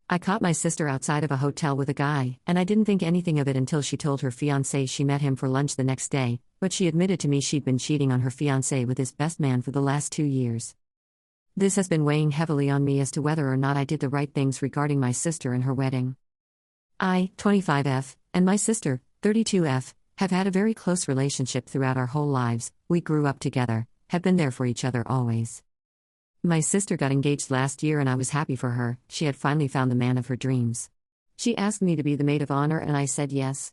I caught my sister outside of a hotel with a guy, and I didn't think anything of it until she told her fiancé she met him for lunch the next day, but she admitted to me she'd been cheating on her fiancé with his best man for the last 2 years. This has been weighing heavily on me as to whether or not I did the right things regarding my sister and her wedding. I, 25F, and my sister, 32F, have had a very close relationship throughout our whole lives. We grew up together, have been there for each other always. My sister got engaged last year and I was happy for her. She had finally found the man of her dreams. She asked me to be the maid of honor and I said yes.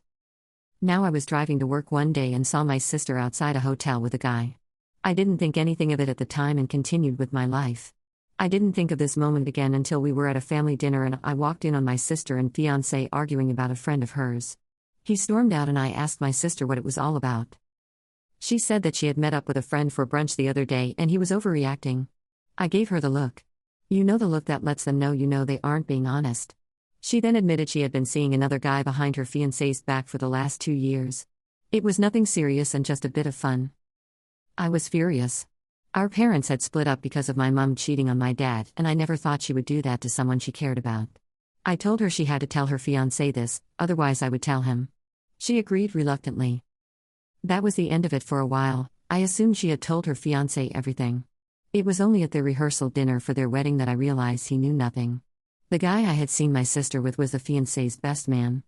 Now I was driving to work one day and saw my sister outside a hotel with a guy. I didn't think anything of it at the time and continued with my life. I didn't think of this moment again until we were at a family dinner and I walked in on my sister and fiancé arguing about a friend of hers. He stormed out and I asked my sister what it was all about. She said that she had met up with a friend for brunch the other day and he was overreacting. I gave her the look. You know, the look that lets them know you know they aren't being honest. She then admitted she had been seeing another guy behind her fiancé's back for the last 2 years. It was nothing serious and just a bit of fun. I was furious. Our parents had split up because of my mom cheating on my dad, and I never thought she would do that to someone she cared about. I told her she had to tell her fiancé this, otherwise I would tell him. She agreed reluctantly. That was the end of it for a while. I assumed she had told her fiancé everything. It was only at their rehearsal dinner for their wedding that I realized he knew nothing. The guy I had seen my sister with was the fiancé's best man.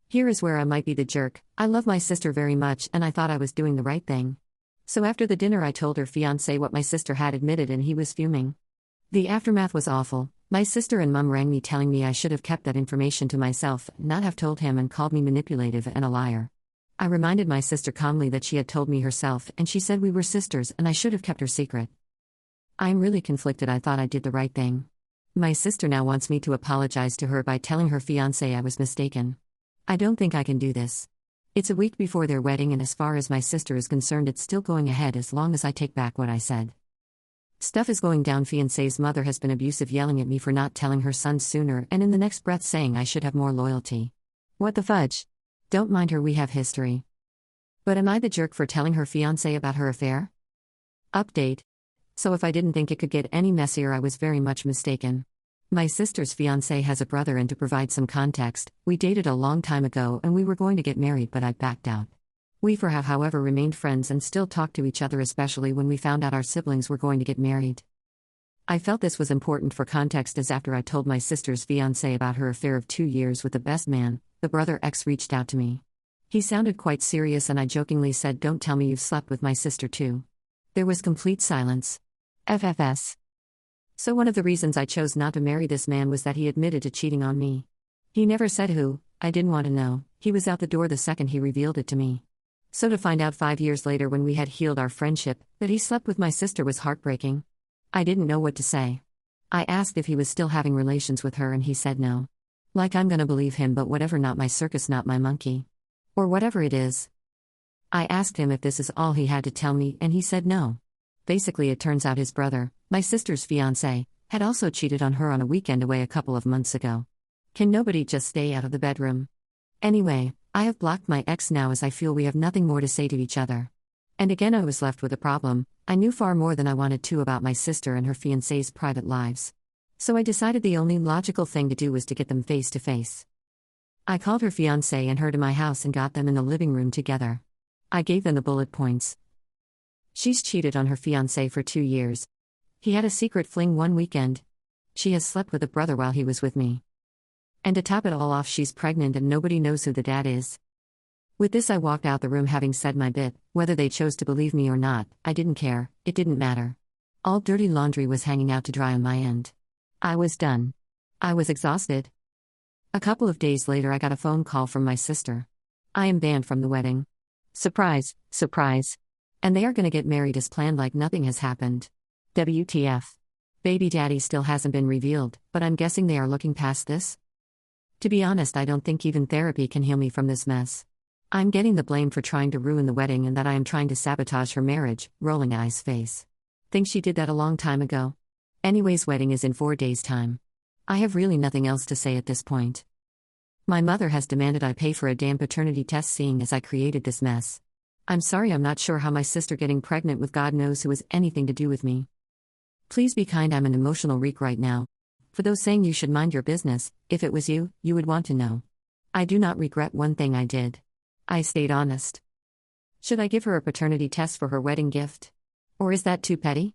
Here is where I might be the jerk. I love my sister very much and I thought I was doing the right thing. So after the dinner I told her fiancé what my sister had admitted and he was fuming. The aftermath was awful. My sister and mum rang me telling me I should have kept that information to myself, not have told him, and called me manipulative and a liar. I reminded my sister calmly that she had told me herself and she said we were sisters and I should have kept her secret. I'm really conflicted. I thought I did the right thing. My sister now wants me to apologize to her by telling her fiancé I was mistaken. I don't think I can do this. It's a week before their wedding and as far as my sister is concerned it's still going ahead as long as I take back what I said. Stuff is going down. Fiancé's mother has been abusive, yelling at me for not telling her son sooner and in the next breath saying I should have more loyalty. What the fudge? Don't mind her, we have history. But am I the jerk for telling her fiancé about her affair? Update. So if I didn't think it could get any messier, I was very much mistaken. My sister's fiancé has a brother, and to provide some context, we dated a long time ago and we were going to get married but I backed out. We have however remained friends and still talk to each other, especially when we found out our siblings were going to get married. I felt this was important for context as after I told my sister's fiancé about her affair of 2 years with the best man, the brother X reached out to me. He sounded quite serious and I jokingly said, "Don't tell me you've slept with my sister too." There was complete silence. FFS. So one of the reasons I chose not to marry this man was that he admitted to cheating on me. He never said who. I didn't want to know. He was out the door the second he revealed it to me. So to find out 5 years later, when we had healed our friendship, that he slept with my sister was heartbreaking. I didn't know what to say. I asked if he was still having relations with her and he said no. Like I'm gonna believe him, but whatever, not my circus, not my monkey. Or whatever it is. I asked him if this is all he had to tell me and he said no. Basically it turns out his brother, my sister's fiancé, had also cheated on her on a weekend away a couple of months ago. Can nobody just stay out of the bedroom? Anyway, I have blocked my ex now as I feel we have nothing more to say to each other. And again I was left with a problem. I knew far more than I wanted to about my sister and her fiancé's private lives. So I decided the only logical thing to do was to get them face to face. I called her fiancé and her to my house and got them in the living room together. I gave them the bullet points. She's cheated on her fiancé for 2 years. He had a secret fling one weekend. She has slept with a brother while he was with me. And to top it all off, she's pregnant and nobody knows who the dad is. With this I walked out the room having said my bit. Whether they chose to believe me or not, I didn't care, it didn't matter. All dirty laundry was hanging out to dry on my end. I was done. I was exhausted. A couple of days later I got a phone call from my sister. I am banned from the wedding. Surprise, surprise. And they are gonna get married as planned, like nothing has happened. WTF. Baby daddy still hasn't been revealed, but I'm guessing they are looking past this? To be honest, I don't think even therapy can heal me from this mess. I'm getting the blame for trying to ruin the wedding and that I am trying to sabotage her marriage, rolling eyes face. Think she did that a long time ago? Anyways, wedding is in 4 days' time. I have really nothing else to say at this point. My mother has demanded I pay for a damn paternity test, seeing as I created this mess. I'm sorry, I'm not sure how my sister getting pregnant with God knows who has anything to do with me. Please be kind, I'm an emotional wreck right now. For those saying you should mind your business, if it was you, you would want to know. I do not regret one thing I did. I stayed honest. Should I give her a paternity test for her wedding gift? Or is that too petty?